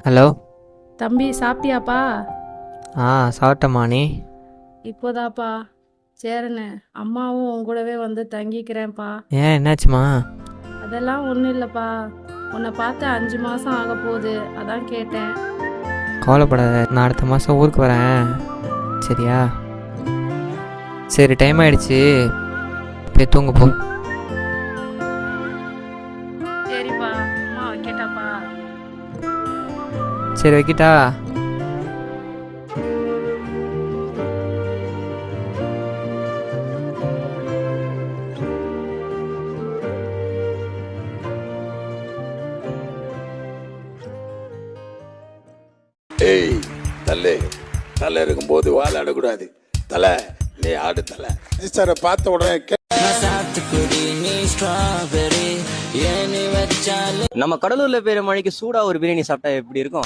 Hello தம்பி, சாப்பிட்டியாப்பா? சாப்பிட்டம்மா. நீ? இப்போதாப்பா சேரனே. அம்மாவும் உன் கூடவே வந்து தங்கிக்கிறேன்ப்பா. ஏன், என்னாச்சுமா? அதெல்லாம் ஒன்றும் இல்லைப்பா. உன்னை பார்த்து 5 மாதம் ஆக போகுது, அதான் கேட்டேன். கவலைப்படாத, நான் அடுத்த மாதம் ஊருக்கு வரேன், சரியா? சரி, டைம் ஆயிடுச்சு, போய் தூங்க போ. சரிப்பா, அம்மா வைக்கட்டாப்பா? சரி, வைக்கிட்டா? ஏய் தலை, தலை இருக்கும்போது வாழாடக்கூடாது. தலை, நீ ஆடு தலை. சாரை பார்த்த உடனே நம்ம கடலூர்ல பெய்யுற மழைக்கு சூடா ஒரு பிரியாணி சாப்பிட்டா எப்படி இருக்கும்?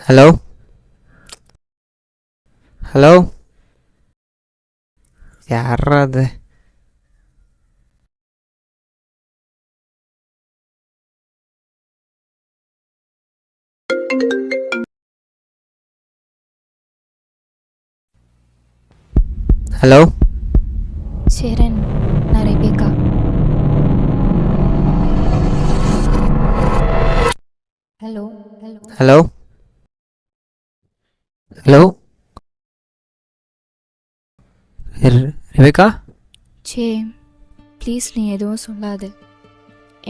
ஹலோ ஹலோ, யாரா அது? ஹலோ சேரன், நான் Rebecca. Hello hello hello hello, Rebecca? Say, please நீ எதுவும் சொல்லாத.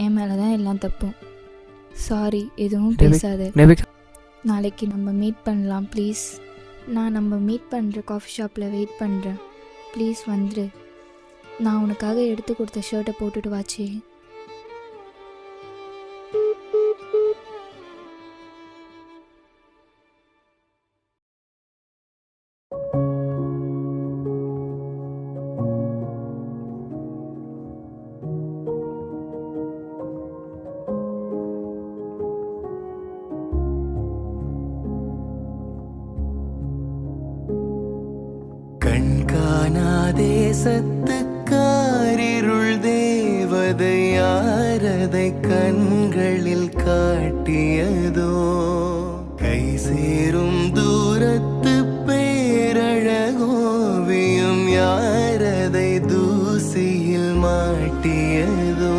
என் மேலே தான் எல்லாம் தப்பும். சாரி, எதுவும் பேசாத. ரெபேக்கா, நாளைக்கு நம்ம மீட் பண்ணலாம் ப்ளீஸ். நான் நம்ம மீட் பண்ணுற காஃபி ஷாப்பில் வெயிட் பண்ணுறேன். ப்ளீஸ் வந்துடு. நான் உனக்காக எடுத்து கொடுத்த ஷர்ட்டை போட்டுட்டு வாச்சே. தேசத்துக்காரிருள் தேவதை யாரதை கண்களில் காட்டியதோ? கை சேரும் தூரத்து பேரழகோவியம் யாரதை தூசியில் மாட்டியதோ?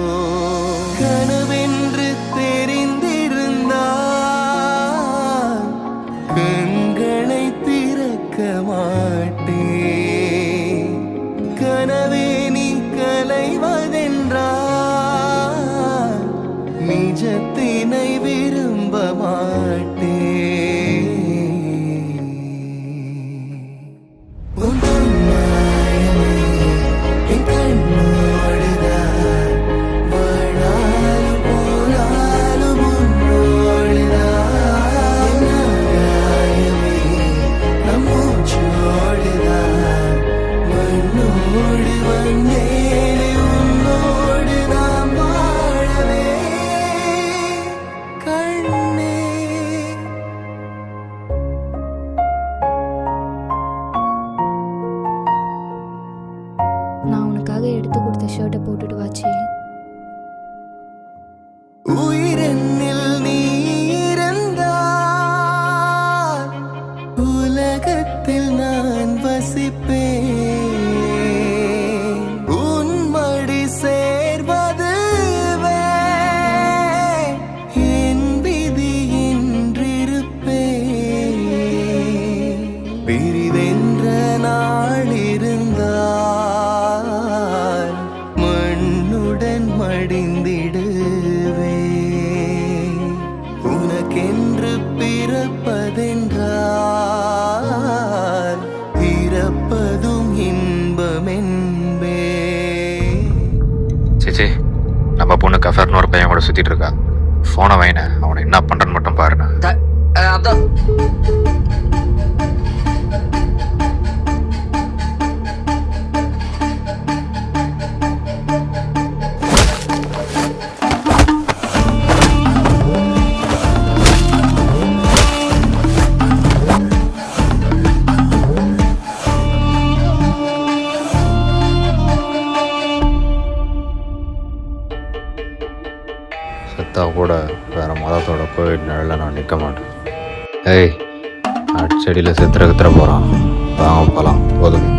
கனவென்று தெரிந்திருந்தால் கண்களை திறக்க மாட்டேன். கனவே நீ கலைவதென்றால் நிஜத்தினை விரும்ப மாட்டேன். நான் உனக்காக எடுத்து கொடுத்த ஷர்ட்டை போட்டுட்டு வாச்சே. உயிரென்னில் நீ இருந்தால் உலகத்தில் நான் வசிப்பேன். உன் மடி சேர்வதுவே என் விதி என்றிருப்பேன். நம்ம பொண்ணு கஃபர்னு ஒரு பையன் கூட சுற்றிட்டு இருக்கா. ஃபோனை வைன, அவனை என்ன பண்ணுறன்னு மட்டும் பாருண்ணா. அதான் செத்தா கூட வேற மதத்தோட கோவிட் நிழல நான் நிற்க மாட்டேன். ஏய், செடியில் செத்துற போகிறான். வாங்க போகலாம். போதும்.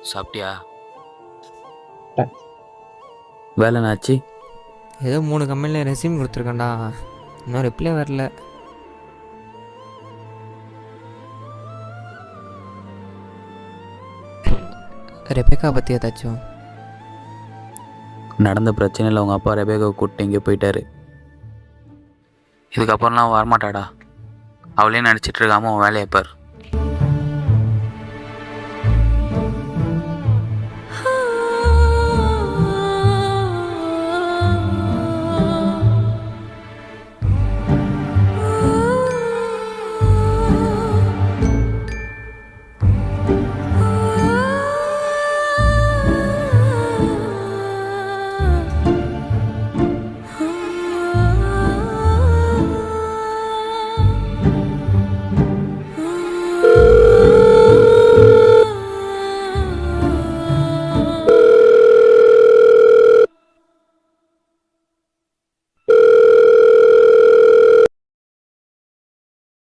சாப்பிட்டியா? வேலை என்னாச்சு? ஏதோ 3 கம்பெனியில் ரெஸ்யூம் கொடுத்துருக்கேன்டா, இன்னும் ரிப்ளை வரல. ரெபேக்கா பற்றி ஏதாச்சும்? நடந்த பிரச்சனையில் அவங்க அப்பா ரெபேக்காவை கூப்பிட்டு எங்கேயோ போயிட்டாரு. இதுக்கப்புறம்லாம் வரமாட்டாடா. அவளே நினச்சிட்டு இருக்காம அவன் வேலையை பார்.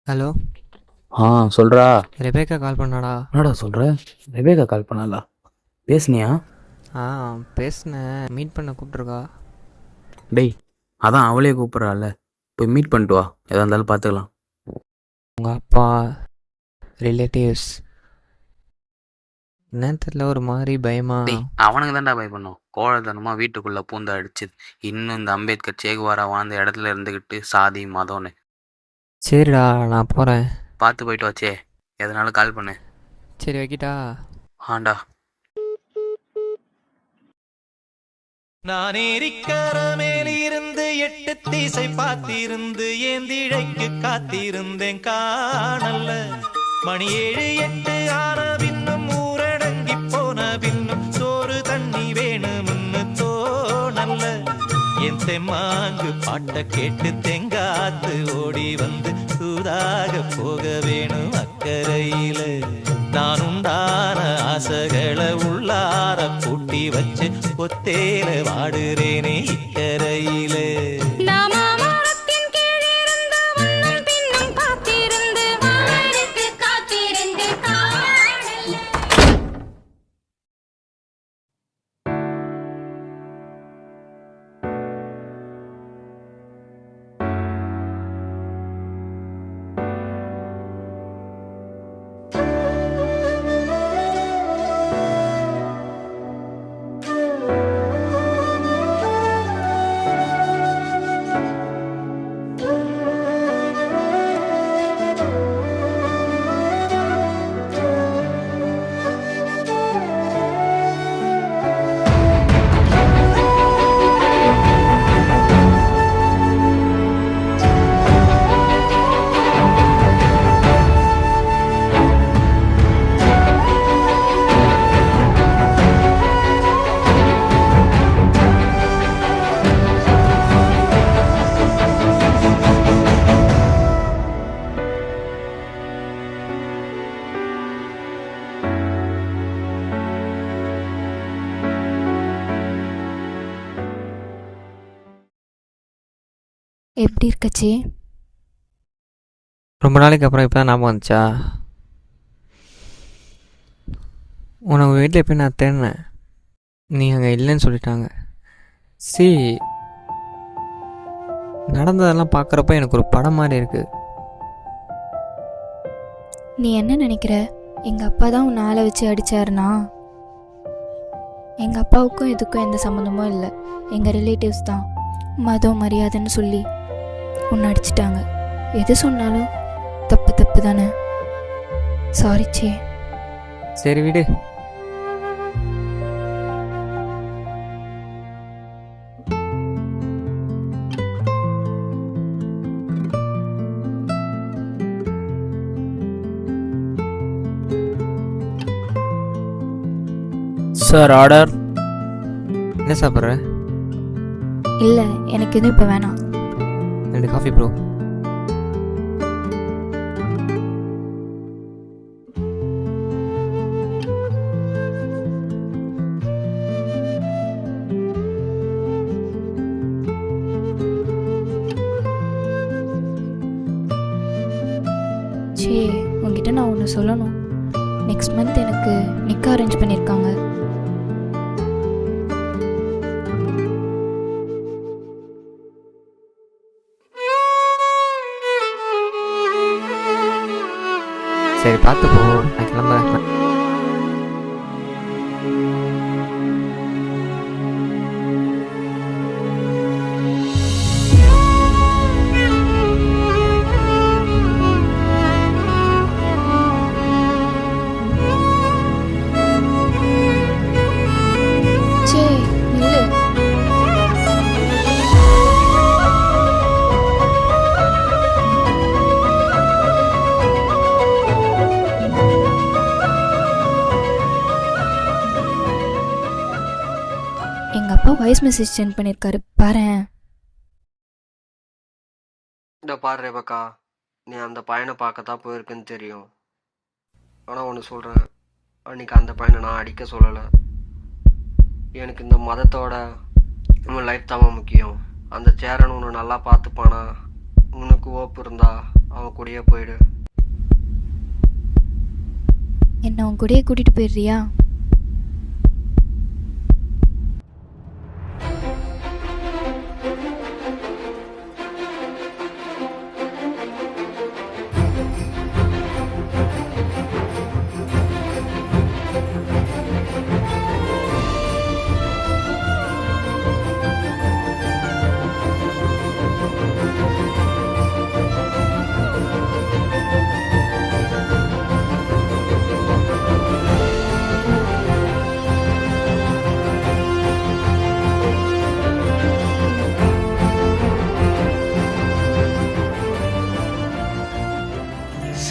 ஹலோ, சொல்கிறா. ரெபேக்கா கால் பண்ணாடா. என்னடா சொல்கிற? ரெபேக்கா கால் பண்ணாலா? பேசுனியா? பேசினேன். மீட் பண்ண கூப்பிட்ருக்கா. டேய், அதான் அவளே கூப்பிட்றாள். போய் மீட் பண்ணிட்டு வா. எதா இருந்தாலும் பார்த்துக்கலாம். உங்கள் அப்பா, ரிலேட்டிவ்ஸ், என்னன்னு தெரியல, ஒரு மாதிரி பயமா. அவனுக்கு தான்டா பயப்படணும். கோழத்தனமாக வீட்டுக்குள்ளே பூந்து அடிச்சுது. இன்னும் இந்த அம்பேத்கர் சேகுவாரா வாழ்ந்த இடத்துல இருந்துக்கிட்டு சாதி மதம்னு. சரிடா, நான் போகிறேன். பார்த்து போயிட்டு வாச்சே. எதனாலும் கால் பண்ணு. சரி, வைக்கிட்டா. ஆண்டா. நான் ஏரிக்கர மேலிருந்து 8 திசை பார்த்திருந்து ஏந்திழைக்கு காத்திருந்தேன் காணல்ல. மணி 7 8 ஆன பின்னும் ஊரடங்கி போன பின்னும் சோறு தண்ணி வேணும்னு தோணல்ல. என் தெம்மாங்கு பாட்ட கேட்டு தெங்காத்து ஓடி வந்து சூதாக போக வேணும் அக்கறையில. நான் உண்டான ஆசைகளை உள்ளார பூட்டி வச்சு ஒத்தேல வாடுறேனே இக்கரையில. எப்படி இருக்கச்சி? ரொம்ப நாளைக்கு அப்புறம் இப்போ தான் ஞாபகம் வந்துச்சா? உனக்கு வீட்டில் போய் நான் தேடினேன், நீ அங்கே இல்லைன்னு சொல்லிட்டாங்க. சரி, நடந்ததெல்லாம் பார்க்குறப்ப எனக்கு ஒரு படம் மாதிரி இருக்குது. நீ என்ன நினைக்கிற? எங்கள் அப்பா தான் உன்னை ஆளை வச்சு அடித்தாருனா? எங்கள் அப்பாவுக்கும் இதுக்கும் எந்த சம்மந்தமும் இல்லை. எங்கள் ரிலேட்டிவ்ஸ் தான் மதம் மரியாதைன்னு சொல்லி உன்னை அடிச்சிட்டாங்க. எது சொன்னாலும் தப்பு தப்பு தானே. சாரிச்சே. சரி விடு. Sir order. என்ன சாப்பிட்ற? இல்லை, எனக்கு எதுவும் இப்போ வேணாம். 2 காஃபி ப்ரோ. சே, உங்ககிட்ட நான் ஒன்று சொல்லணும். நெக்ஸ்ட் மந்த் எனக்கு நிக்கா அரேஞ்ச் பண்ணியிருக்காங்க. சரி பார்த்து போ, நான் கிளம்புறேன். சே, நில்லு. எங்கள் அப்பா வாய்ஸ் மெசேஜ் சென்ட் பண்ணியிருக்காரு, பாரேன். இந்த பாரு ரேபக்கா, நீ அந்த பையனை பார்க்கத்தான் போயிருக்குன்னு தெரியும். ஆனால் ஒன்று சொல்கிறேன், அன்றைக்கி அந்த பையனை நான் அடிக்க சொல்லலை. எனக்கு இந்த மதத்தோட உன் லைஃப் தான் முக்கியம். அந்த சேரன் உன்னை நல்லா பார்த்துப்பானா? உனக்கு ஓப்பு இருந்தா அவன் கூடயே போயிடு. என்னை உன் கூடயே கூட்டிகிட்டு போயிடுறியா?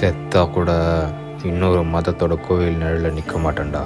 செத்தா கூட இன்னொரு மதத்தோட கோவில் நிழலில் நிற்க மாட்டேன்டா.